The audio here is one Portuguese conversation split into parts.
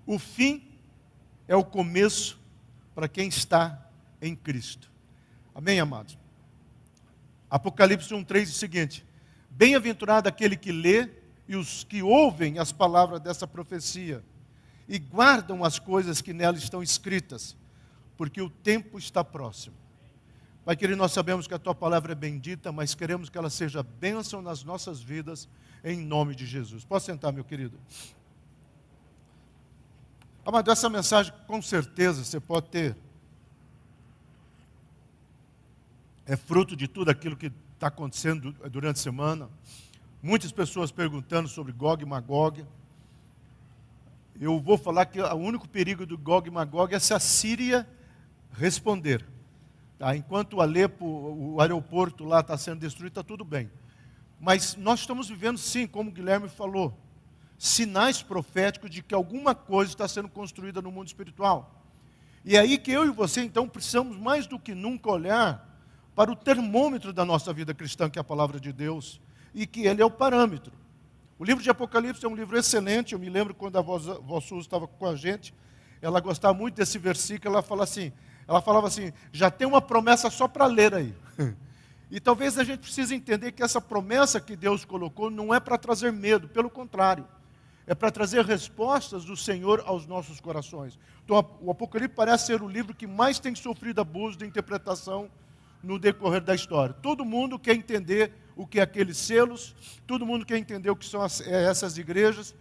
O fim é o começo para quem está em Cristo. Amém, amados? Apocalipse 1:3 diz o seguinte: bem-aventurado aquele que lê e os que ouvem as palavras dessa profecia e guardam as coisas que nela estão escritas, porque o tempo está próximo. Pai querido, nós sabemos que a Tua palavra é bendita, mas queremos que ela seja bênção nas nossas vidas, em nome de Jesus. Pode sentar, meu querido. Amado, essa mensagem, com certeza, você pode ter. É fruto de tudo aquilo que está acontecendo durante a semana. Muitas pessoas perguntando sobre Gog e Magog. Eu vou falar que o único perigo do Gog e Magog é se a Síria responder. Tá? Enquanto o Alepo, o aeroporto lá está sendo destruído, está tudo bem. Mas nós estamos vivendo, sim, como o Guilherme falou, sinais proféticos de que alguma coisa está sendo construída no mundo espiritual. E é aí que eu e você, então, precisamos mais do que nunca olhar para o termômetro da nossa vida cristã, que é a palavra de Deus, e que ele é o parâmetro. O livro de Apocalipse é um livro excelente. Eu me lembro quando a vó Suzy estava com a gente, ela gostava muito desse versículo. Ela falava assim, já tem uma promessa só para ler aí. E talvez a gente precise entender que essa promessa que Deus colocou não é para trazer medo, pelo contrário, é para trazer respostas do Senhor aos nossos corações. Então o Apocalipse parece ser o livro que mais tem sofrido abuso de interpretação no decorrer da história. Todo mundo quer entender o que é aqueles selos, todo mundo quer entender o que são essas igrejas.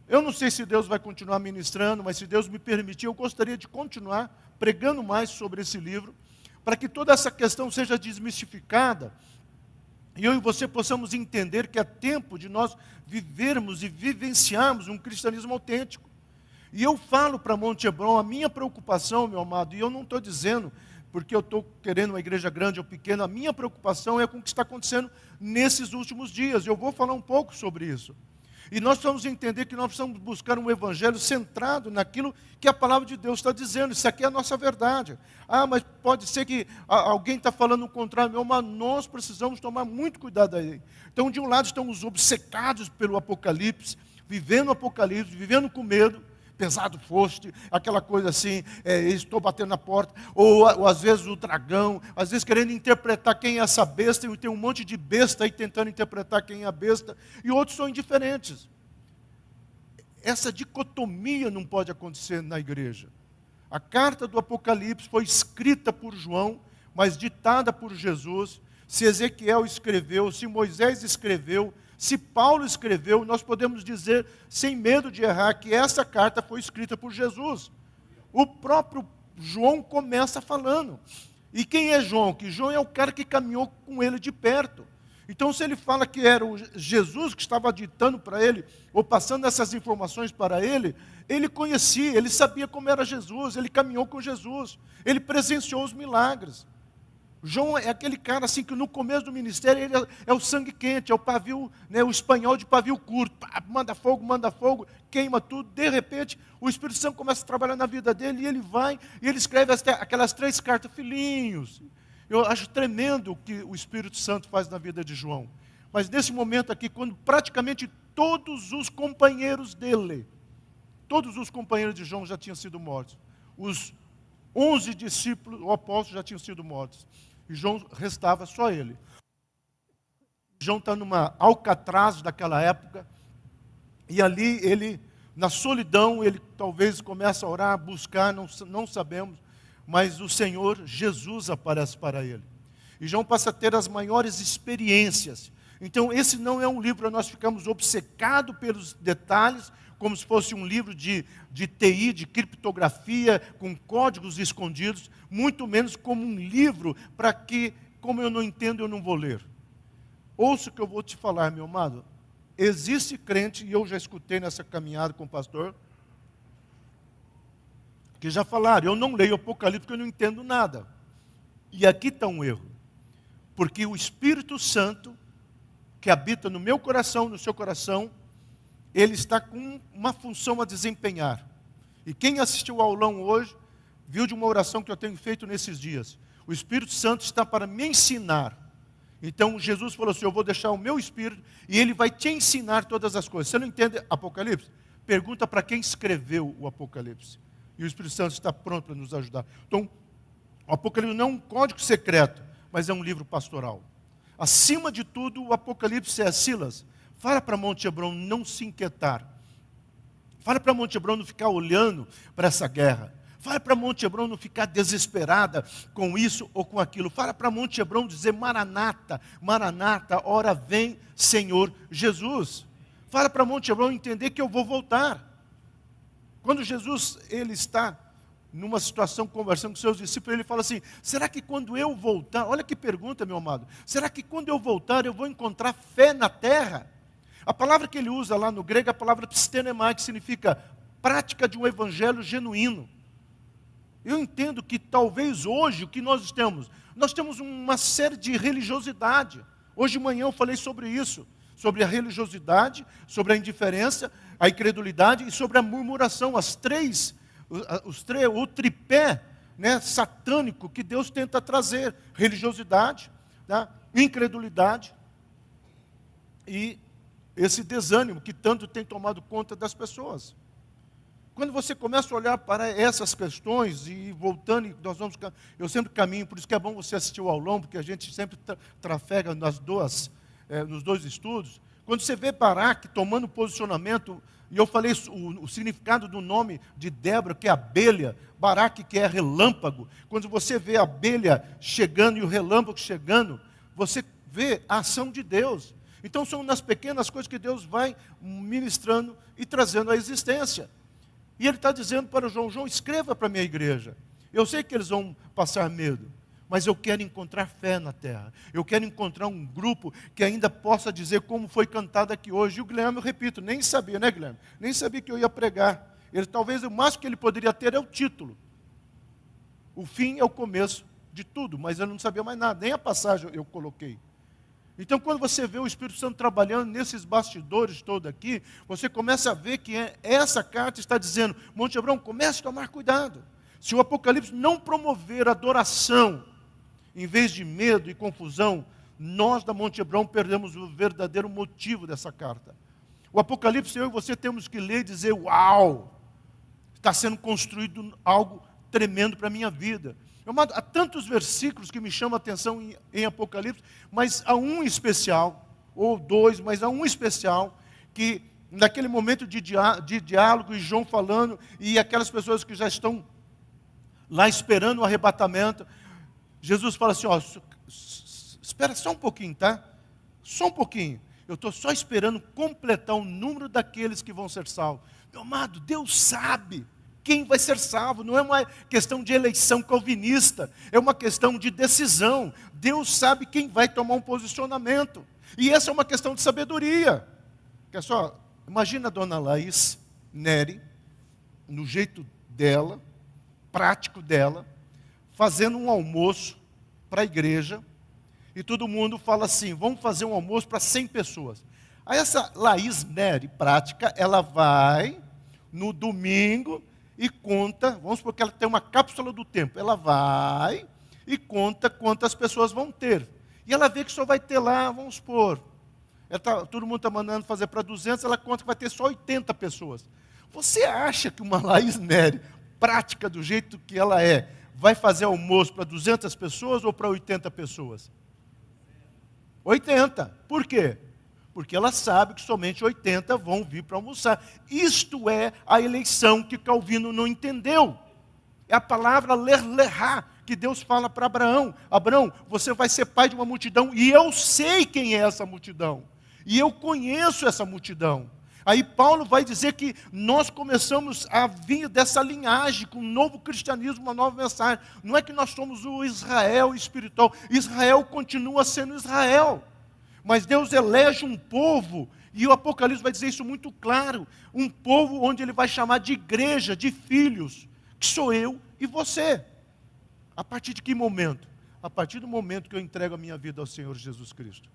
Eu não sei se Deus vai continuar ministrando, mas se Deus me permitir, eu gostaria de continuar pregando mais sobre esse livro, para que toda essa questão seja desmistificada, e eu e você possamos entender que é tempo de nós vivermos e vivenciarmos um cristianismo autêntico. E eu falo para Monte Hebron, a minha preocupação, meu amado, e eu não estou dizendo porque eu estou querendo uma igreja grande ou pequena, a minha preocupação é com o que está acontecendo nesses últimos dias. Eu vou falar um pouco sobre isso. E nós precisamos entender que nós precisamos buscar um evangelho centrado naquilo que a palavra de Deus está dizendo. Isso aqui é a nossa verdade. Ah, mas pode ser que alguém está falando o contrário, meu, mas nós precisamos tomar muito cuidado aí. Então, de um lado estão os obcecados pelo Apocalipse, vivendo o Apocalipse, vivendo com medo. Pesado foste, aquela coisa assim, estou batendo na porta, ou às vezes o dragão, às vezes querendo interpretar quem é essa besta, e tem um monte de besta aí tentando interpretar quem é a besta, e outros são indiferentes. Essa dicotomia não pode acontecer na igreja. A carta do Apocalipse foi escrita por João, mas ditada por Jesus. Se Ezequiel escreveu, se Moisés escreveu, se Paulo escreveu, nós podemos dizer, sem medo de errar, que essa carta foi escrita por Jesus. O próprio João começa falando. E quem é João? Que João é o cara que caminhou com ele de perto. Então, se ele fala que era o Jesus que estava ditando para ele, ou passando essas informações para ele, ele conhecia, ele sabia como era Jesus, ele caminhou com Jesus, ele presenciou os milagres. João é aquele cara assim que no começo do ministério ele é o sangue quente, é o pavio, né, o espanhol de pavio curto, manda fogo, queima tudo. De repente o Espírito Santo começa a trabalhar na vida dele e ele vai e ele escreve aquelas 3 cartas, filhinhos. Eu acho tremendo o que o Espírito Santo faz na vida de João. Mas nesse momento aqui, quando praticamente todos os companheiros dele, todos os companheiros de João já tinham sido mortos, os 11 discípulos, ou apóstolos, já tinham sido mortos. E João restava só ele. João está numa Alcatraz daquela época. E ali ele, na solidão, ele talvez começa a orar, a buscar, não sabemos. Mas o Senhor Jesus aparece para ele. E João passa a ter as maiores experiências. Então esse não é um livro para nós ficarmos obcecados pelos detalhes, como se fosse um livro de TI, de criptografia, com códigos escondidos, muito menos como um livro para que, como eu não entendo, eu não vou ler. Ouça o que eu vou te falar, meu amado. Existe crente, e eu já escutei nessa caminhada com o pastor, que já falaram, eu não leio Apocalipse porque eu não entendo nada. E aqui está um erro. Porque o Espírito Santo, que habita no meu coração, no seu coração, ele está com uma função a desempenhar. E quem assistiu ao aulão hoje, viu de uma oração que eu tenho feito nesses dias. O Espírito Santo está para me ensinar. Então Jesus falou assim, eu vou deixar o meu Espírito e ele vai te ensinar todas as coisas. Você não entende Apocalipse? pergunta para quem escreveu o Apocalipse. E o Espírito Santo está pronto para nos ajudar. Então, o Apocalipse não é um código secreto, mas é um livro pastoral. Acima de tudo, o Apocalipse é: Silas, fala para Monte Hebron não se inquietar. Fala para Monte Hebron não ficar olhando para essa guerra. Fala para Monte Hebron não ficar desesperada com isso ou com aquilo. Fala para Monte Hebron dizer: Maranata, Maranata, ora vem Senhor Jesus. Fala para Monte Hebron entender que eu vou voltar. Quando Jesus ele está numa situação conversando com seus discípulos, ele fala assim: será que quando eu voltar, olha que pergunta, meu amado, será que quando eu voltar eu vou encontrar fé na terra? A palavra que ele usa lá no grego é a palavra pistenemai, que significa prática de um evangelho genuíno. Eu entendo que talvez hoje o que nós temos uma série de religiosidade. Hoje de manhã eu falei sobre isso, sobre a religiosidade, sobre a indiferença, a incredulidade e sobre a murmuração, o tripé, né, satânico que Deus tenta trazer: religiosidade, tá, incredulidade e esse desânimo que tanto tem tomado conta das pessoas. Quando você começa a olhar para essas questões e voltando, eu sempre caminho, por isso que é bom você assistir o aulão, porque a gente sempre trafega nos dois estudos. Quando você vê Baraque tomando posicionamento, e eu falei o significado do nome de Débora, que é abelha, Baraque, que é relâmpago. Quando você vê a abelha chegando e o relâmpago chegando, você vê a ação de Deus. Então são nas pequenas coisas que Deus vai ministrando e trazendo à existência. E ele está dizendo para o João: escreva para a minha igreja. Eu sei que eles vão passar medo, mas eu quero encontrar fé na terra. Eu quero encontrar um grupo que ainda possa dizer como foi cantado aqui hoje. E o Guilherme, eu repito, nem sabia, né, Guilherme? Nem sabia que eu ia pregar. Talvez o máximo que ele poderia ter é o título. O fim é o começo de tudo, mas eu não sabia mais nada, nem a passagem eu coloquei. Então, quando você vê o Espírito Santo trabalhando nesses bastidores todos aqui, você começa a ver que essa carta está dizendo: Monte Hebron, comece a tomar cuidado. Se o Apocalipse não promover adoração, em vez de medo e confusão, nós da Monte Hebron perdemos o verdadeiro motivo dessa carta. O Apocalipse, eu e você temos que ler e dizer: uau, está sendo construído algo tremendo para a minha vida. Há tantos versículos que me chamam a atenção em Apocalipse, mas há um especial, ou dois, mas há um especial, que naquele momento de diálogo, e João falando, e aquelas pessoas que já estão lá esperando o arrebatamento, Jesus fala assim: espera só um pouquinho, tá? Só um pouquinho. Eu estou só esperando completar o número daqueles que vão ser salvos. Meu amado, Deus sabe quem vai ser salvo. Não é uma questão de eleição calvinista, é uma questão de decisão. Deus sabe quem vai tomar um posicionamento. E essa é uma questão de sabedoria. Quer só, imagina a dona Laís Neri, no jeito dela, prático dela, fazendo um almoço para a igreja, e todo mundo fala assim: vamos fazer um almoço para 100 pessoas. Aí essa Laís Neri, prática, ela vai no domingo e conta, vamos supor que ela tem uma cápsula do tempo, ela vai e conta quantas pessoas vão ter. E ela vê que só vai ter lá, vamos supor, todo mundo está mandando fazer para 200, ela conta que vai ter só 80 pessoas. Você acha que uma Laís Neri, prática do jeito que ela vai fazer almoço para 200 pessoas ou para 80 pessoas? 80. Por quê? Porque ela sabe que somente 80 vão vir para almoçar. Isto é a eleição que Calvino não entendeu. É a palavra ler-lerá, que Deus fala para Abraão: Abraão, você vai ser pai de uma multidão, e eu sei quem é essa multidão. E eu conheço essa multidão. Aí Paulo vai dizer que nós começamos a vir dessa linhagem, com um novo cristianismo, uma nova mensagem. Não é que nós somos o Israel espiritual. Israel continua sendo Israel. Mas Deus elege um povo, e o Apocalipse vai dizer isso muito claro: um povo onde ele vai chamar de igreja, de filhos, que sou eu e você. A partir de que momento? A partir do momento que eu entrego a minha vida ao Senhor Jesus Cristo.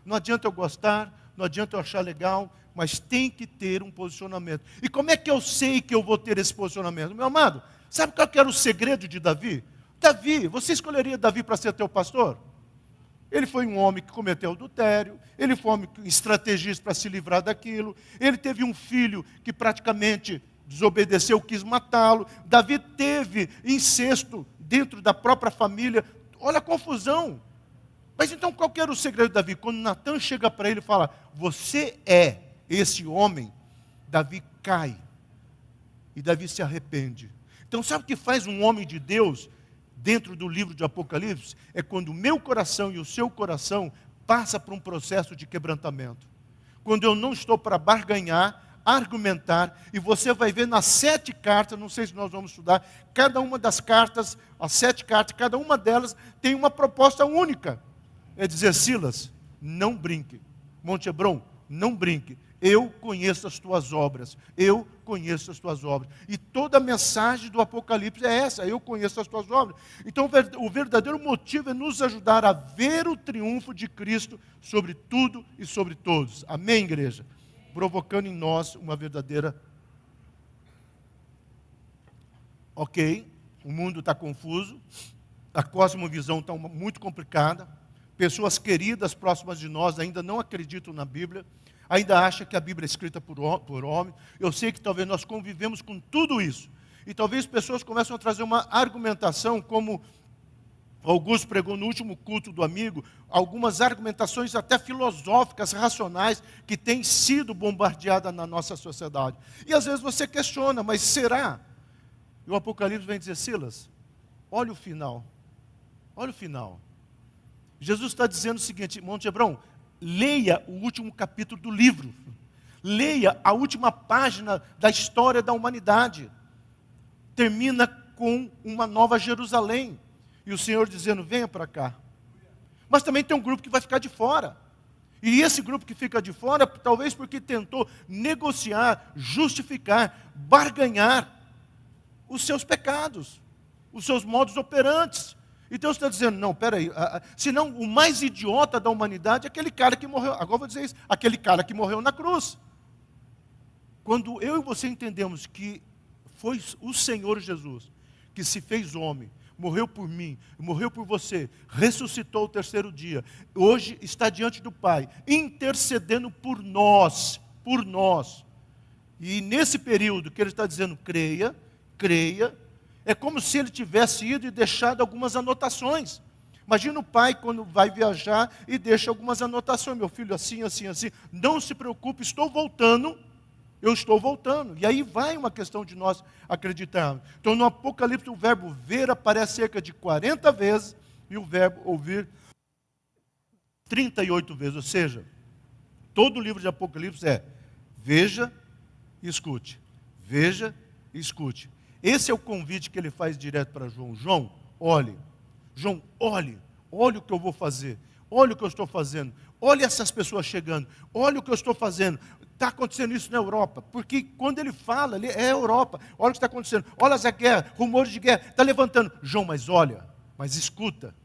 Não adianta eu gostar, não adianta eu achar legal, mas tem que ter um posicionamento. E como é que eu sei que eu vou ter esse posicionamento? Meu amado, sabe qual que era o segredo de Davi? Davi, você escolheria Davi para ser teu pastor? Ele foi um homem que cometeu adultério, ele foi um homem estrategista para se livrar daquilo, ele teve um filho que praticamente desobedeceu, quis matá-lo. Davi teve incesto dentro da própria família. Olha a confusão. Mas então qual que era o segredo de Davi? Quando Natan chega para ele e fala, você é esse homem, Davi cai. E Davi se arrepende. Então sabe o que faz um homem de Deus dentro do livro de Apocalipse? É quando o meu coração e o seu coração passa por um processo de quebrantamento. Quando eu não estou para barganhar, argumentar, e você vai ver nas 7 cartas, não sei se nós vamos estudar, cada uma das cartas, as 7 cartas, cada uma delas tem uma proposta única. É dizer, Silas, não brinque. Monte Hebron, não brinque. Eu conheço as tuas obras. Eu conheço as tuas obras. E toda a mensagem do Apocalipse é essa. Eu conheço as tuas obras. Então o verdadeiro motivo é nos ajudar a ver o triunfo de Cristo sobre tudo e sobre todos. Amém, igreja? Provocando em nós uma verdadeira... Ok, o mundo está confuso. A cosmovisão está muito complicada. Pessoas queridas próximas de nós ainda não acreditam na Bíblia, ainda acham que a Bíblia é escrita por homem. Eu sei que talvez nós convivemos com tudo isso. E talvez pessoas começam a trazer uma argumentação, como Augusto pregou no último culto do amigo, algumas argumentações até filosóficas, racionais, que têm sido bombardeadas na nossa sociedade. E às vezes você questiona, mas será? E o Apocalipse vem dizer, Silas, olha o final. Olha o final. Jesus está dizendo o seguinte, Monte Hebron, leia o último capítulo do livro. Leia a última página da história da humanidade. Termina com uma nova Jerusalém. E o Senhor dizendo, venha para cá. Mas também tem um grupo que vai ficar de fora. E esse grupo que fica de fora, talvez porque tentou negociar, justificar, barganhar os seus pecados, os seus modos operantes. E Deus está dizendo, não, peraí, senão o mais idiota da humanidade é aquele cara que morreu, agora vou dizer isso, aquele cara que morreu na cruz. Quando eu e você entendemos que foi o Senhor Jesus que se fez homem, morreu por mim, morreu por você, ressuscitou o 3º dia, hoje está diante do Pai, intercedendo por nós, e nesse período que Ele está dizendo, creia, é como se ele tivesse ido e deixado algumas anotações. Imagina o pai quando vai viajar e deixa algumas anotações. Meu filho, assim, assim, assim. Não se preocupe, eu estou voltando. E aí vai uma questão de nós acreditarmos. Então no Apocalipse o verbo ver aparece cerca de 40 vezes e o verbo ouvir 38 vezes. Ou seja, todo o livro de Apocalipse é veja e escute. Veja e escute. Esse é o convite que ele faz direto para João. João, olhe. João, olhe o que eu vou fazer. Olhe o que eu estou fazendo. Olhe essas pessoas chegando. Olhe o que eu estou fazendo. Está acontecendo isso na Europa. Porque quando ele fala, ele é a Europa. Olha o que está acontecendo. Olha essa guerra, rumores de guerra. Está levantando. João, mas olha, mas escuta.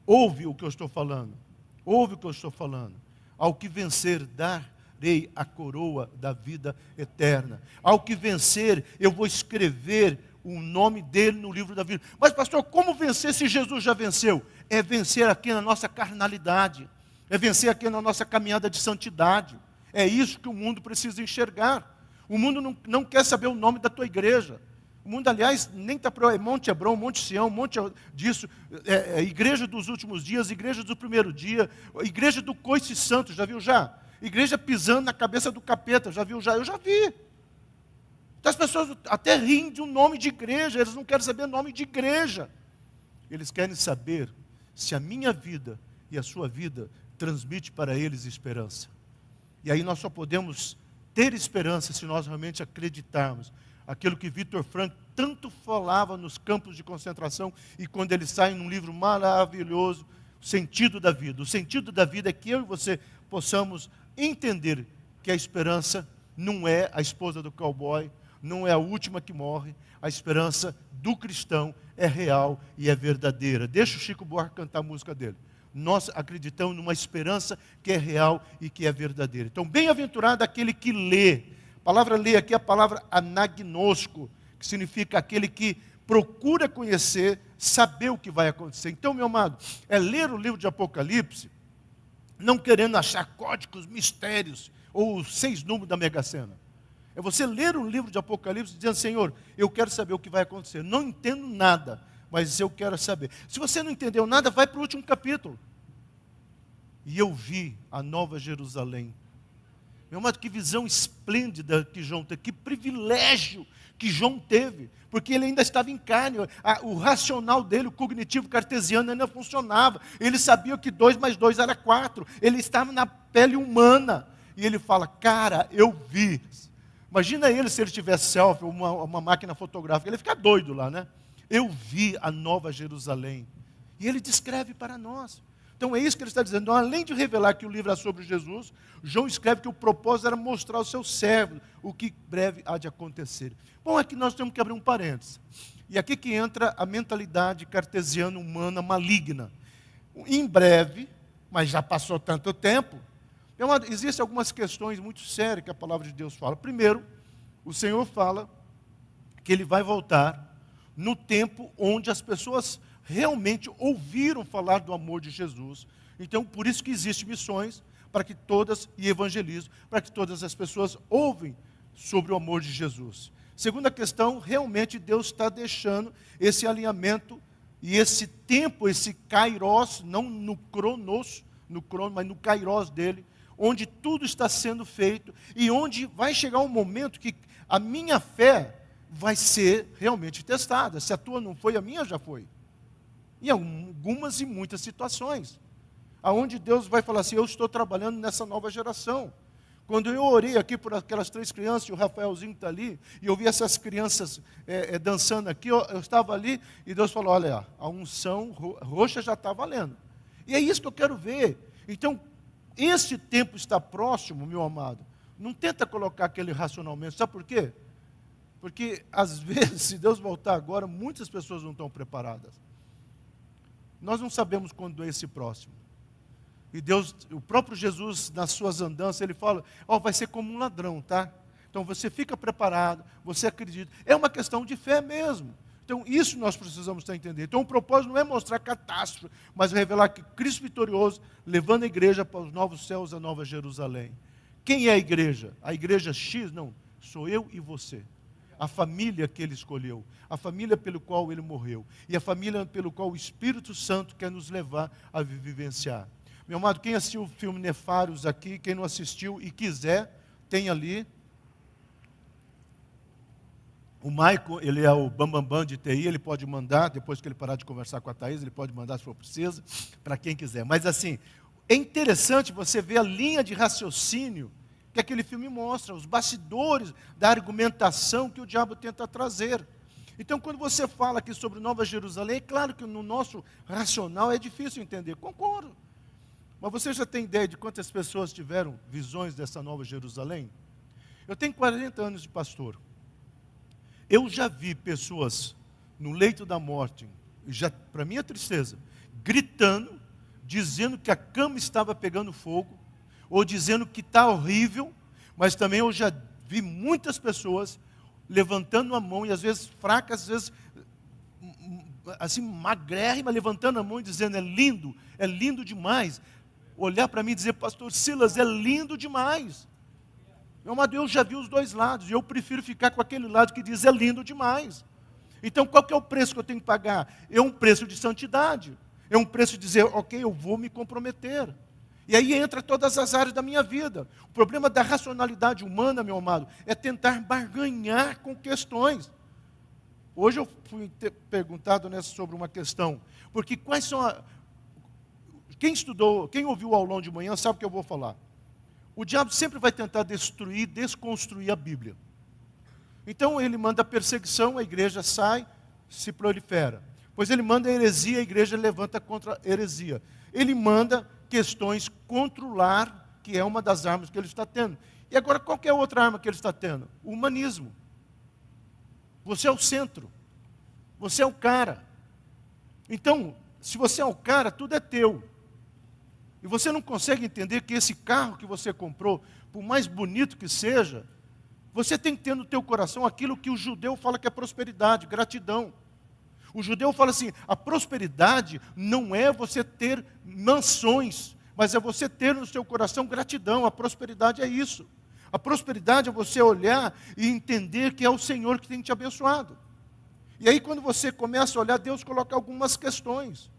Ouve o que eu estou falando. Ouve o que eu estou falando. Ao que vencer, darei a coroa da vida eterna. Ao que vencer, eu vou escrever o nome dele no livro da vida. Mas pastor, como vencer se Jesus já venceu? É vencer aqui na nossa carnalidade. É vencer aqui na nossa caminhada de santidade. É isso que o mundo precisa enxergar. O mundo não quer saber o nome da tua igreja. O mundo, aliás, nem está para Monte Hebron, Monte Sião, Monte disso, igreja dos últimos dias, igreja do primeiro dia, igreja do coice santo, já viu já? Igreja pisando na cabeça do capeta, já viu já? Eu já vi. Então, as pessoas até riem de um nome de igreja, eles não querem saber nome de igreja. Eles querem saber se a minha vida e a sua vida transmite para eles esperança. E aí nós só podemos ter esperança se nós realmente acreditarmos. Aquilo que Victor Frankl tanto falava nos campos de concentração, e quando ele sai num livro maravilhoso, O Sentido da Vida. O sentido da vida é que eu e você possamos entender que a esperança não é a esposa do cowboy, não é a última que morre. A esperança do cristão é real e é verdadeira. Deixa o Chico Buarque cantar a música dele. Nós acreditamos numa esperança que é real e que é verdadeira. Então, bem-aventurado aquele que lê. A palavra ler aqui é a palavra anagnosco, que significa aquele que procura conhecer, saber o que vai acontecer. Então, meu amado, é ler o livro de Apocalipse, não querendo achar códigos, mistérios, ou os 6 números da Mega Sena. É você ler o livro de Apocalipse dizendo, Senhor, eu quero saber o que vai acontecer. Não entendo nada, mas eu quero saber. Se você não entendeu nada, vai para o último capítulo. E eu vi a Nova Jerusalém. Meu amado, que visão esplêndida que João teve, que privilégio que João teve, porque ele ainda estava em carne, o racional dele, o cognitivo cartesiano ainda funcionava, ele sabia que 2 mais 2 era 4, ele estava na pele humana, e ele fala, cara, eu vi. Imagina ele se ele tivesse selfie, uma máquina fotográfica, ele ia ficar doido lá, né? Eu vi a Nova Jerusalém, e ele descreve para nós. Então é isso que ele está dizendo. Então, além de revelar que o livro é sobre Jesus, João escreve que o propósito era mostrar ao seu servo o que breve há de acontecer. Bom, aqui nós temos que abrir um parênteses. E aqui que entra a mentalidade cartesiana humana maligna. Em breve, mas já passou tanto tempo, existem algumas questões muito sérias que a palavra de Deus fala. Primeiro, o Senhor fala que Ele vai voltar no tempo onde as pessoas realmente ouviram falar do amor de Jesus. Então, por isso que existem missões, para que todas, e evangelismo, para que todas as pessoas ouvem sobre o amor de Jesus. Segunda questão, realmente Deus está deixando esse alinhamento e esse tempo, esse kairos, não no cronos, mas no kairos dele, onde tudo está sendo feito e onde vai chegar um momento que a minha fé vai ser realmente testada. Se a tua não foi, a minha já foi. Em algumas e muitas situações, aonde Deus vai falar assim, eu estou trabalhando nessa nova geração. Quando eu orei aqui por aquelas 3 crianças, e o Rafaelzinho está ali, e eu vi essas crianças dançando aqui, eu estava ali, e Deus falou, olha, a unção roxa já está valendo. E é isso que eu quero ver. Então, esse tempo está próximo, meu amado. Não tenta colocar aquele racionalmente, sabe por quê? Porque, às vezes, se Deus voltar agora, muitas pessoas não estão preparadas. Nós não sabemos quando é esse próximo. E Deus, o próprio Jesus, nas suas andanças, ele fala, vai ser como um ladrão, tá? Então você fica preparado, você acredita. É uma questão de fé mesmo. Então isso nós precisamos estar entendendo. Então o propósito não é mostrar catástrofe, mas revelar que Cristo vitorioso, levando a igreja para os novos céus, a nova Jerusalém. Quem é a igreja? A igreja X? Não, sou eu e você. A família que Ele escolheu, a família pelo qual Ele morreu, e a família pelo qual o Espírito Santo quer nos levar a vivenciar. Meu amado, quem assistiu o filme Nefários aqui, quem não assistiu e quiser, tem ali. O Maicon, ele é o bambambam de TI, ele pode mandar, depois que ele parar de conversar com a Thaís, ele pode mandar se for preciso, para quem quiser. Mas assim, é interessante você ver a linha de raciocínio que aquele filme mostra, os bastidores da argumentação que o diabo tenta trazer. Então, quando você fala aqui sobre Nova Jerusalém, é claro que no nosso racional é difícil entender, concordo. Mas você já tem ideia de quantas pessoas tiveram visões dessa Nova Jerusalém? Eu tenho 40 anos de pastor. Eu já vi pessoas no leito da morte, para minha tristeza, gritando, dizendo que a cama estava pegando fogo, ou dizendo que está horrível, mas também eu já vi muitas pessoas levantando a mão, e às vezes fracas, às vezes assim, magrérrima, levantando a mão e dizendo, é lindo demais. Olhar para mim e dizer, pastor Silas, é lindo demais. Meu amado, eu já vi os dois lados, e eu prefiro ficar com aquele lado que diz, é lindo demais. Então, qual que é o preço que eu tenho que pagar? É um preço de santidade, é um preço de dizer, ok, eu vou me comprometer. E aí entra todas as áreas da minha vida. O problema da racionalidade humana, meu amado, é tentar barganhar com questões. Hoje eu fui perguntado sobre uma questão, porque quais são quem estudou, quem ouviu o aulão de manhã sabe o que eu vou falar. O diabo sempre vai tentar destruir, desconstruir a Bíblia. Então ele manda perseguição, a igreja sai, se prolifera. Pois ele manda heresia, a igreja levanta contra a heresia. Ele manda questões controlar, que é uma das armas que ele está tendo. E agora, qual que é a outra arma que ele está tendo? O humanismo. Você é o centro. Você é o cara. Então, se você é o cara, tudo é teu. E você não consegue entender que esse carro que você comprou, por mais bonito que seja, Você tem que ter no teu coração aquilo que o judeu fala que é prosperidade, gratidão. O judeu fala assim, a prosperidade não é você ter mansões, mas é você ter no seu coração gratidão. A prosperidade é isso. A prosperidade é você olhar e entender que é o Senhor que tem te abençoado. E aí quando você começa a olhar, Deus coloca algumas questões.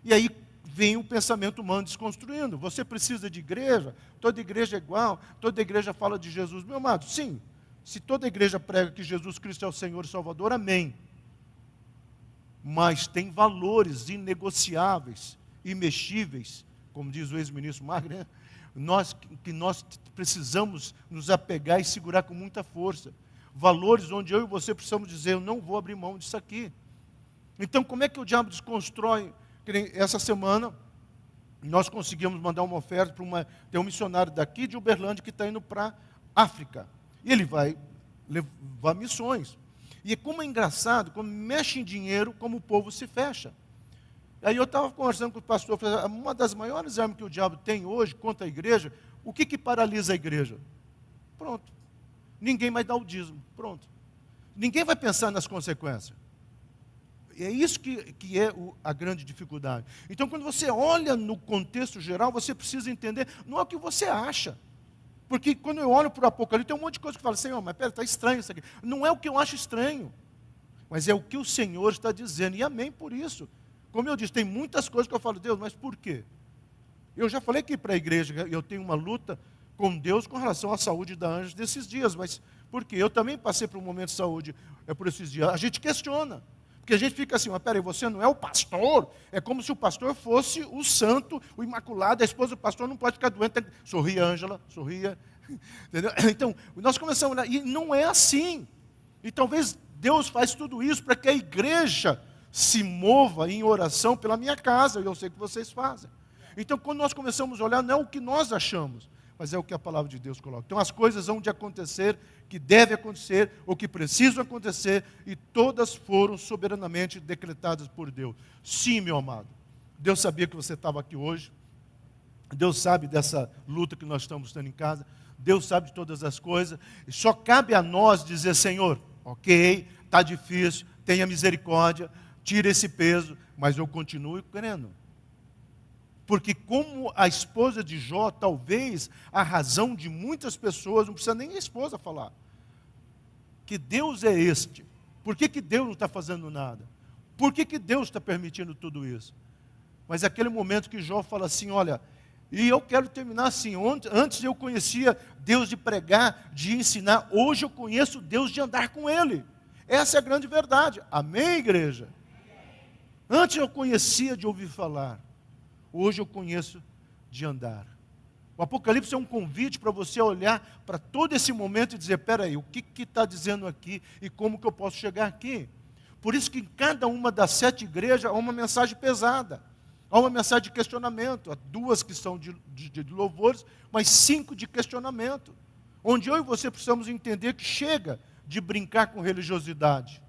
E aí vem o pensamento humano desconstruindo. Você precisa de igreja? Toda igreja é igual? Toda igreja fala de Jesus? Meu amado, sim. Se toda igreja prega que Jesus Cristo é o Senhor e Salvador, amém. Mas tem valores inegociáveis, imexíveis, como diz o ex-ministro Magre, né? nós precisamos nos apegar e segurar com muita força. Valores onde eu e você precisamos dizer, eu não vou abrir mão disso aqui. Então, como é que o diabo desconstrói? Essa semana, nós conseguimos mandar uma oferta para tem um missionário daqui de Uberlândia que está indo para a África. E ele vai levar missões. E como é engraçado, como mexe em dinheiro, como o povo se fecha. Aí eu estava conversando com o pastor, falei, uma das maiores armas que o diabo tem hoje contra a igreja, o que paralisa a igreja? Pronto. Ninguém vai dar o dízimo. Pronto. Ninguém vai pensar nas consequências. É isso que é a grande dificuldade. Então, quando você olha no contexto geral, você precisa entender, não é o que você acha. Porque quando eu olho para o Apocalipse, tem um monte de coisa que fala, Senhor, mas pera, está estranho isso aqui. Não é o que eu acho estranho, mas é o que o Senhor está dizendo, e amém por isso. Como eu disse, tem muitas coisas que eu falo, Deus, mas por quê? Eu já falei aqui para a igreja, eu tenho uma luta com Deus com relação à saúde da Ângela desses dias, mas por quê? Eu também passei por um momento de saúde por esses dias. A gente questiona, porque a gente fica assim, mas peraí, você não é o pastor? É como se o pastor fosse o santo, o imaculado, a esposa do pastor não pode ficar doente. Sorria, Ângela, sorria. Entendeu? Então, nós começamos a olhar, e não é assim. E talvez Deus faz tudo isso para que a igreja se mova em oração pela minha casa, e eu sei que vocês fazem. Então, quando nós começamos a olhar, não é o que nós achamos, mas é o que a palavra de Deus coloca. Então, as coisas vão de acontecer, que devem acontecer, ou que precisam acontecer, e todas foram soberanamente decretadas por Deus. Sim, meu amado, Deus sabia que você estava aqui hoje, Deus sabe dessa luta que nós estamos tendo em casa, Deus sabe de todas as coisas, e só cabe a nós dizer, Senhor, ok, está difícil, tenha misericórdia, tira esse peso, mas eu continuo crendo. Porque como a esposa de Jó, talvez a razão de muitas pessoas, não precisa nem a esposa falar, que Deus é este. Por que Deus não está fazendo nada? Por que Deus está permitindo tudo isso? Mas é aquele momento que Jó fala assim, olha, e eu quero terminar assim, antes eu conhecia Deus de pregar, de ensinar, hoje eu conheço Deus de andar com Ele. Essa é a grande verdade. Amém, igreja? Antes eu conhecia de ouvir falar, hoje eu conheço de andar. O Apocalipse é um convite para você olhar para todo esse momento e dizer, peraí, o que está dizendo aqui e como que eu posso chegar aqui? Por isso que em cada uma das 7 igrejas há uma mensagem pesada, há uma mensagem de questionamento, há 2 que são de louvores, mas 5 de questionamento, onde eu e você precisamos entender que chega de brincar com religiosidade.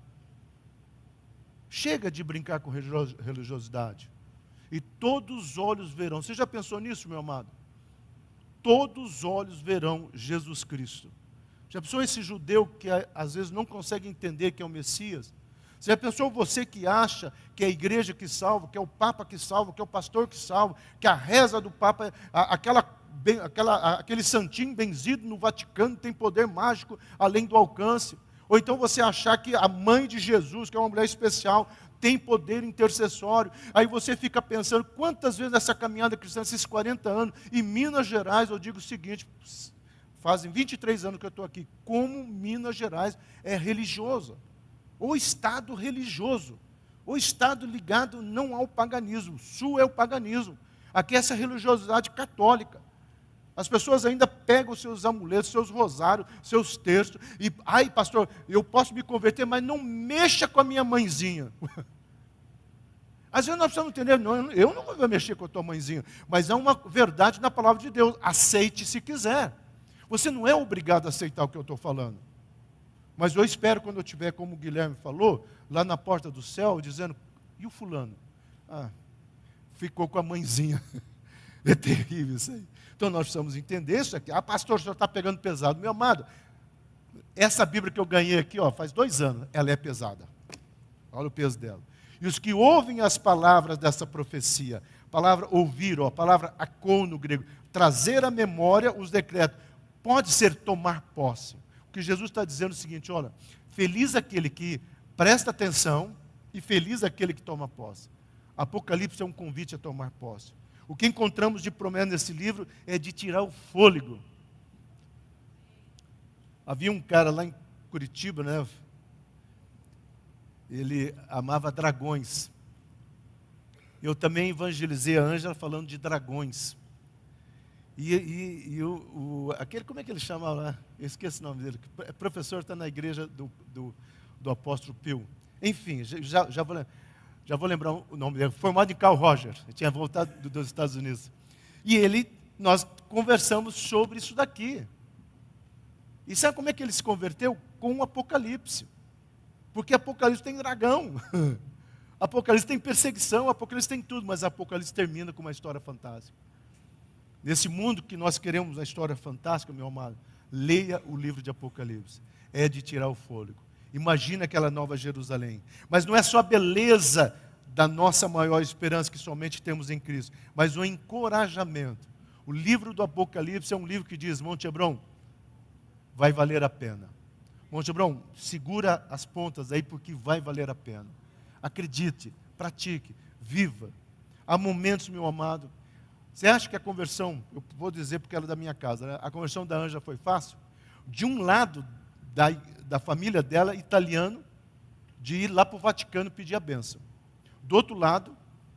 Chega de brincar com religiosidade. E todos os olhos verão. Você já pensou nisso, meu amado? Todos os olhos verão Jesus Cristo. Já pensou esse judeu que às vezes não consegue entender que é o Messias? Você já pensou você que acha que é a igreja que salva, que é o Papa que salva, que é o pastor que salva, que a reza do Papa, aquele santinho benzido no Vaticano tem poder mágico além do alcance? Ou então você achar que a mãe de Jesus, que é uma mulher especial, tem poder intercessório. Aí você fica pensando, quantas vezes nessa caminhada cristã, esses 40 anos, em Minas Gerais, eu digo o seguinte, fazem 23 anos que eu estou aqui, como Minas Gerais é religiosa, ou estado religioso, ou estado ligado não ao paganismo, sul é o paganismo, aqui é essa religiosidade católica. As pessoas ainda pegam seus amuletos, seus rosários, seus textos, e, ai pastor, eu posso me converter, mas não mexa com a minha mãezinha. Às vezes nós precisamos entender, não, eu não vou mexer com a tua mãezinha, mas é uma verdade na palavra de Deus, aceite se quiser. Você não é obrigado a aceitar o que eu estou falando. Mas eu espero, quando eu estiver, como o Guilherme falou, lá na porta do céu, dizendo, e o fulano? Ah, ficou com a mãezinha. É terrível isso aí. Então nós precisamos entender isso aqui. Ah, pastor, o senhor está pegando pesado. Meu amado, essa Bíblia que eu ganhei aqui, ó, faz 2 anos, ela é pesada. Olha o peso dela. E os que ouvem as palavras dessa profecia, palavra ouvir, ó, a palavra akon no grego, trazer à memória os decretos, pode ser tomar posse. O que Jesus está dizendo é o seguinte, olha, feliz aquele que presta atenção e feliz aquele que toma posse. Apocalipse é um convite a tomar posse. O que encontramos de promessa nesse livro é de tirar o fôlego. Havia um cara lá em Curitiba, né? Ele amava dragões. Eu também evangelizei a Ângela falando de dragões. Aquele, como é que ele chama lá? Eu esqueci o nome dele. Professor, está na igreja do apóstolo Pio. Enfim, já vou lembrar o nome dele. Formado em Carl Rogers. Ele tinha voltado dos Estados Unidos. E nós conversamos sobre isso daqui. E sabe como é que ele se converteu? Com o Apocalipse. Porque Apocalipse tem dragão. Apocalipse tem perseguição, Apocalipse tem tudo, mas Apocalipse termina com uma história fantástica. Nesse mundo que nós queremos uma história fantástica, meu amado, leia o livro de Apocalipse. É de tirar o fôlego. Imagina aquela nova Jerusalém. Mas não é só a beleza da nossa maior esperança que somente temos em Cristo, mas o encorajamento. O livro do Apocalipse é um livro que diz, Monte Hebron, vai valer a pena. Monte Hebron, segura as pontas aí porque vai valer a pena. Acredite, pratique, viva. Há momentos, meu amado, você acha que a conversão, eu vou dizer porque ela é da minha casa, né? A conversão da Ângela foi fácil? De um lado da família dela, italiano, de ir lá para o Vaticano pedir a bênção. Do outro lado,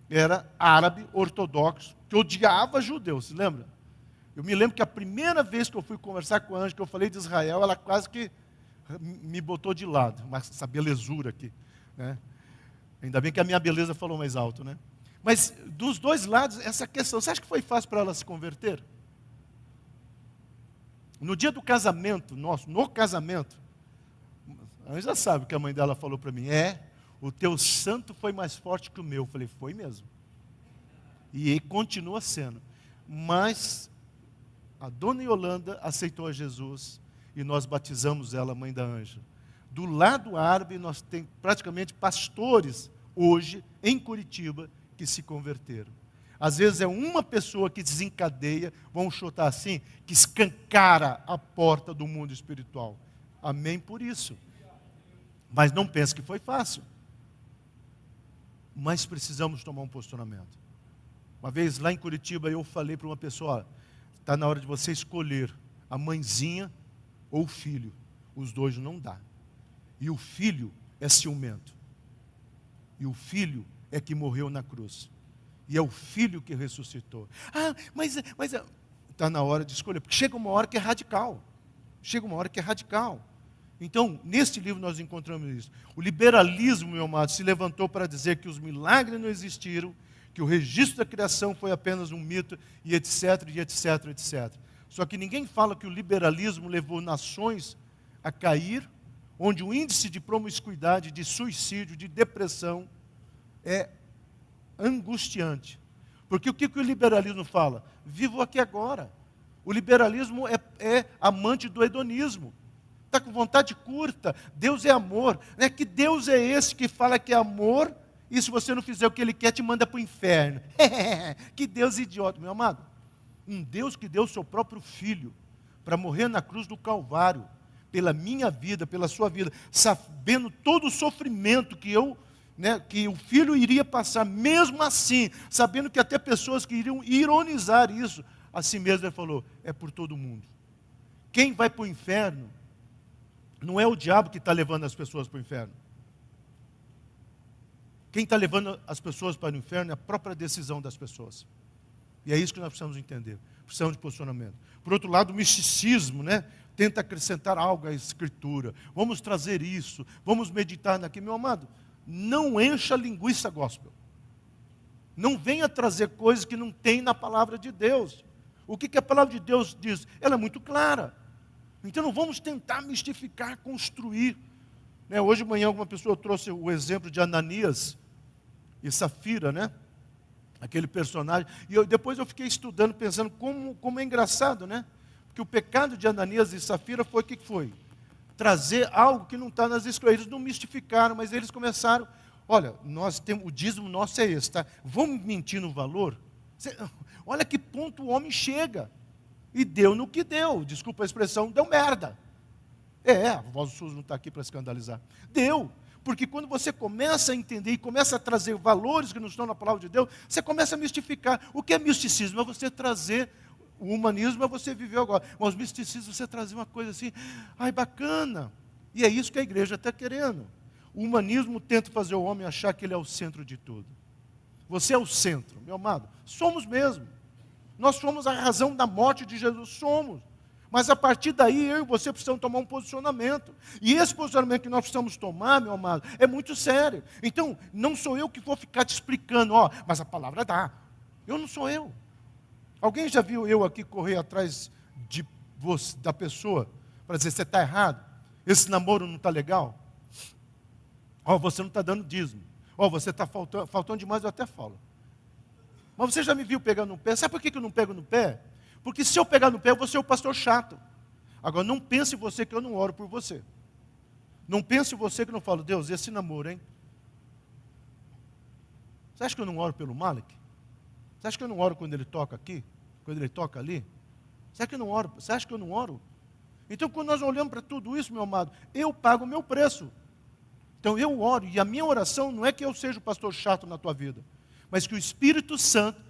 era árabe, ortodoxo, que odiava judeus, se lembra? Eu me lembro que a primeira vez que eu fui conversar com a Ângela, que eu falei de Israel, ela quase que me botou de lado, essa belezura aqui, né? Ainda bem que a minha beleza falou mais alto, né? Mas dos dois lados, essa questão, você acha que foi fácil para ela se converter? No dia do casamento nosso, no casamento, a Ângela sabe o que a mãe dela falou para mim, o teu santo foi mais forte que o meu. Eu falei, foi mesmo. E continua sendo. Mas a dona Yolanda aceitou a Jesus e nós batizamos ela, mãe da Ângela. Do lado árabe, nós temos praticamente pastores, hoje, em Curitiba, que se converteram. Às vezes é uma pessoa que desencadeia, vamos chutar assim, que escancara a porta do mundo espiritual. Amém por isso. Mas não pense que foi fácil. Mas precisamos tomar um posicionamento. Uma vez lá em Curitiba eu falei para uma pessoa, está na hora de você escolher a mãezinha ou o filho. Os dois não dá. E o filho é ciumento. E o filho é que morreu na cruz. E é o filho que ressuscitou. Mas está na hora de escolher. Porque chega uma hora que é radical. Então, neste livro nós encontramos isso. O liberalismo, meu amado, se levantou para dizer que os milagres não existiram, que o registro da criação foi apenas um mito, e etc, e etc, etc. Só que ninguém fala que o liberalismo levou nações a cair, onde o índice de promiscuidade, de suicídio, de depressão é angustiante. Porque o que o liberalismo fala? Vivo aqui agora. O liberalismo é amante do hedonismo. Está com vontade curta. Deus é amor. Que Deus é esse que fala que é amor e se você não fizer o que Ele quer, te manda para o inferno? Que Deus idiota, meu amado. Um Deus que deu o seu próprio Filho para morrer na cruz do Calvário, pela minha vida, pela sua vida, sabendo todo o sofrimento que que o Filho iria passar, mesmo assim, sabendo que até pessoas que iriam ironizar isso, assim mesmo Ele falou, é por todo mundo. Quem vai para o inferno, não é o diabo que está levando as pessoas para o inferno. Quem está levando as pessoas para o inferno é a própria decisão das pessoas. E é isso que nós precisamos entender. Precisamos de posicionamento. Por outro lado, o misticismo, tenta acrescentar algo à Escritura. Vamos trazer isso, vamos meditar naquilo. Meu amado, não encha a linguiça gospel. Não venha trazer coisas que não tem na palavra de Deus. O que a palavra de Deus diz? Ela é muito clara. Então não vamos tentar mistificar, construir. Hoje de manhã alguma pessoa trouxe o exemplo de Ananias e Safira, aquele personagem. E depois eu fiquei estudando, pensando como é engraçado, Porque o pecado de Ananias e Safira foi o que foi? trazer algo que não está nas escrituras. Eles não mistificaram, mas eles começaram, olha, nós temos, o dízimo nosso é esse, tá? Vamos mentir no valor? Olha que ponto o homem chega. E deu no que deu, desculpa a expressão, deu merda. A voz do SUS não está aqui para escandalizar. Deu. Porque quando você começa a entender e começa a trazer valores que não estão na palavra de Deus, você começa a mistificar. O que é misticismo? É você trazer, o humanismo é você viver agora. Mas o misticismo é você trazer uma coisa assim, ai, bacana. E é isso que a igreja está querendo. O humanismo tenta fazer o homem achar que ele é o centro de tudo. Você é o centro, meu amado. Somos mesmo. Nós somos a razão da morte de Jesus, somos. Mas a partir daí, eu e você precisamos tomar um posicionamento. E esse posicionamento que nós precisamos tomar, meu amado, é muito sério. Então, não sou eu que vou ficar te explicando, mas a palavra dá. Eu não sou eu. Alguém já viu eu aqui correr atrás da pessoa para dizer, você está errado? Esse namoro não está legal? Você não está dando dízimo. Você está faltando demais, eu até falo. Mas você já me viu pegando no pé? Sabe por que eu não pego no pé? Porque se eu pegar no pé, eu vou ser o pastor chato. Agora, não pense em você que eu não oro por você. Não pense em você que eu não falo, Deus, esse namoro, hein? Você acha que eu não oro pelo Malek? Você acha que eu não oro quando ele toca aqui? Quando ele toca ali? Você acha que eu não oro? Você acha que eu não oro? Então, quando nós olhamos para tudo isso, meu amado, eu pago o meu preço. Então, eu oro, e a minha oração não é que eu seja o pastor chato na tua vida, mas que o Espírito Santo,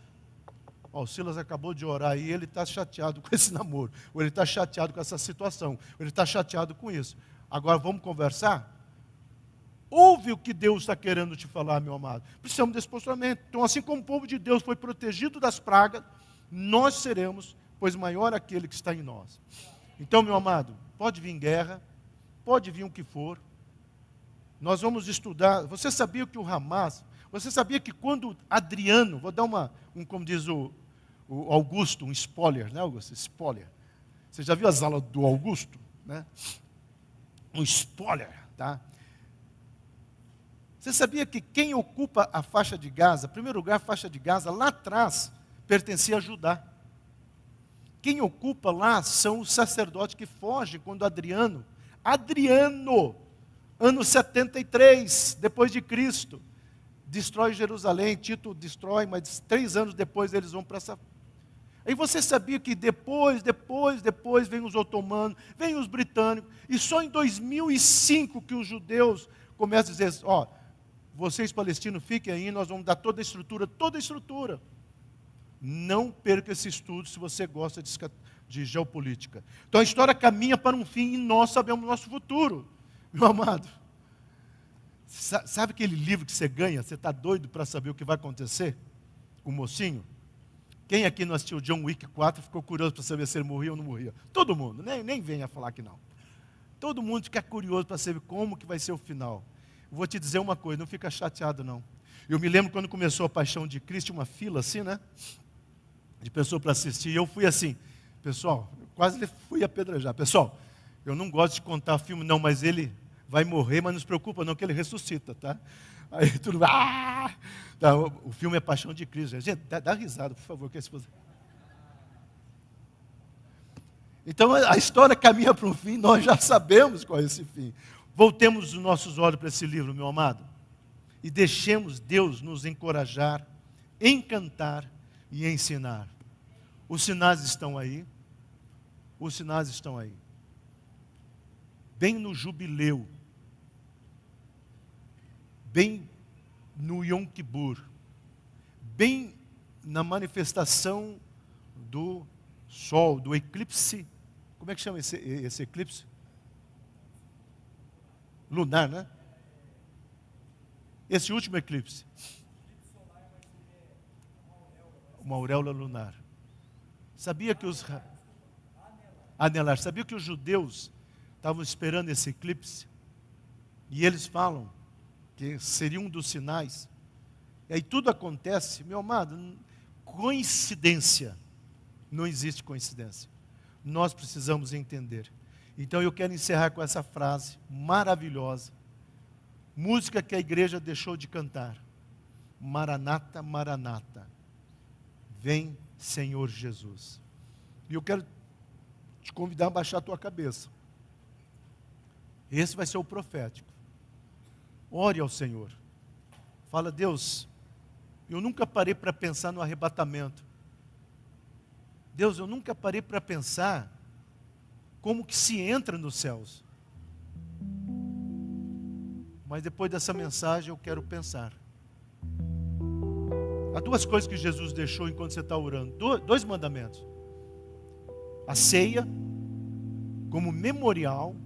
o Silas acabou de orar e ele está chateado com esse namoro, ou ele está chateado com essa situação, ou ele está chateado com isso. Agora vamos conversar? Ouve o que Deus está querendo te falar, meu amado. Precisamos desse posicionamento. Então, assim como o povo de Deus foi protegido das pragas, nós seremos, pois maior aquele que está em nós. Então, meu amado, pode vir guerra, pode vir o que for. Nós vamos estudar. Você sabia que o Hamas, você sabia que quando Adriano, vou dar como diz o Augusto, um spoiler, né, Augusto? Spoiler. Você já viu as aulas do Augusto? Né? Um spoiler, tá? Você sabia que quem ocupa a faixa de Gaza, em primeiro lugar, a faixa de Gaza, lá atrás, pertencia a Judá. Quem ocupa lá são os sacerdotes que fogem quando Adriano, ano 73, depois de Cristo, destrói Jerusalém. Tito destrói, mas 3 anos depois eles vão para essa... Aí você sabia que depois vem os otomanos, vem os britânicos, e só em 2005 que os judeus começam a dizer, vocês palestinos fiquem aí, nós vamos dar toda a estrutura. Não perca esse estudo se você gosta de geopolítica. Então a história caminha para um fim e nós sabemos o nosso futuro, meu amado. Sabe aquele livro que você ganha, você está doido para saber o que vai acontecer? O mocinho? Quem aqui não assistiu John Wick 4 ficou curioso para saber se ele morria ou não morria? Todo mundo, nem venha falar que não. Todo mundo fica curioso para saber como que vai ser o final. Eu vou te dizer uma coisa, não fica chateado não. Eu me lembro quando começou a Paixão de Cristo, uma fila assim, né? De pessoas para assistir, e eu fui assim, pessoal, quase fui apedrejar. Pessoal, eu não gosto de contar filme não, mas ele vai morrer, mas não se preocupa não que ele ressuscita, tá? Aí tudo, tá, o filme é Paixão de Cristo. Gente, dá risada, por favor, que é esposa. Então a história caminha para um fim, nós já sabemos qual é esse fim. Voltemos os nossos olhos para esse livro, meu amado, e deixemos Deus nos encorajar, encantar e ensinar. Os sinais estão aí. Os sinais estão aí. Bem no jubileu, bem no Yom Kippur, bem na manifestação do sol, do eclipse. Como é que chama esse eclipse? Lunar, né? Esse último eclipse. Uma auréola lunar. Sabia que sabia que os judeus estavam esperando esse eclipse? E eles falam que seria um dos sinais. E aí tudo acontece, meu amado, coincidência. Não existe coincidência. Nós precisamos entender. Então eu quero encerrar com essa frase maravilhosa. Música que a igreja deixou de cantar. Maranata, Maranata. Vem, Senhor Jesus. E eu quero te convidar a baixar a tua cabeça. Esse vai ser o profético. Ore ao Senhor. Fala, Deus, eu nunca parei para pensar no arrebatamento. Deus, eu nunca parei para pensar como que se entra nos céus. Mas depois dessa mensagem eu quero pensar. Há duas coisas que Jesus deixou enquanto você está orando. Dois mandamentos. A ceia, como memorial.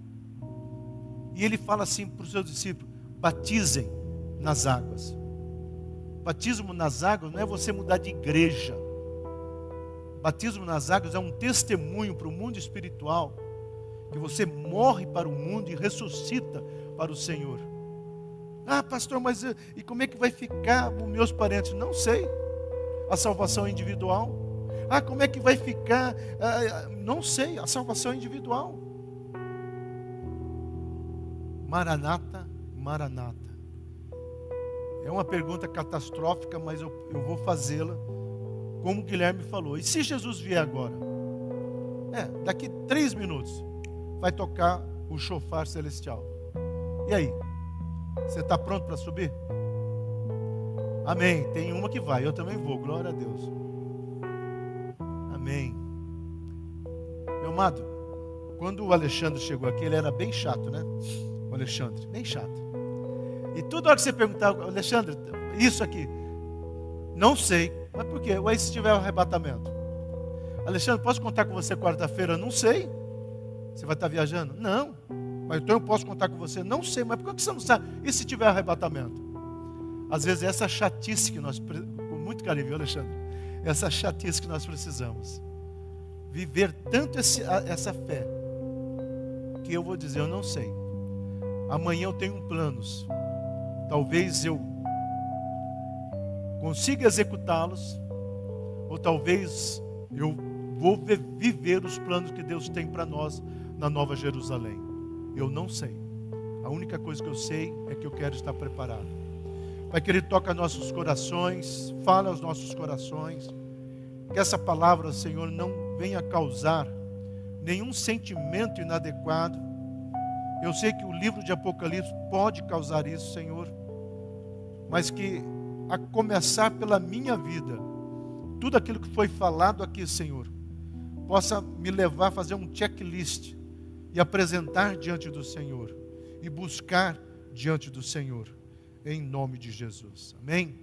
E ele fala assim para os seus discípulos: batizem nas águas. Batismo nas águas não é você mudar de igreja. Batismo nas águas é um testemunho para o mundo espiritual, que você morre para o mundo e ressuscita para o Senhor. Ah, pastor, mas e como é que vai ficar os meus parentes? Não sei. A salvação é individual. Ah, como é que vai ficar? Não sei. A salvação é individual. Maranata, Maranata. É uma pergunta catastrófica, mas eu vou fazê-la como o Guilherme falou. E se Jesus vier agora? Daqui 3 minutos vai tocar o chofar celestial. E aí? Você está pronto para subir? Amém. Tem uma que vai, eu também vou. Glória a Deus. Amém. Meu amado, quando o Alexandre chegou aqui, ele era bem chato, né? O Alexandre, bem chato. E toda hora que você perguntava, Alexandre, isso aqui, não sei. Mas por quê? Ué, se tiver um arrebatamento? Alexandre, posso contar com você quarta-feira? Não sei. Você vai estar viajando? Não. Mas então eu posso contar com você? Não sei. Mas por que você não sabe? E se tiver arrebatamento? Às vezes essa chatice que nós, com muito carinho, viu, Alexandre? Essa chatice que nós precisamos. Viver tanto essa fé, que eu vou dizer, eu não sei. Amanhã eu tenho planos. Talvez eu consiga executá-los, ou talvez eu vou viver os planos que Deus tem para nós na Nova Jerusalém. Eu não sei. A única coisa que eu sei é que eu quero estar preparado. Pai querido, toca nossos corações, fala aos nossos corações, que essa palavra, Senhor, não venha causar nenhum sentimento inadequado. Eu sei que o livro de Apocalipse pode causar isso, Senhor, mas que a começar pela minha vida, tudo aquilo que foi falado aqui, Senhor, possa me levar a fazer um checklist e apresentar diante do Senhor e buscar diante do Senhor, em nome de Jesus. Amém?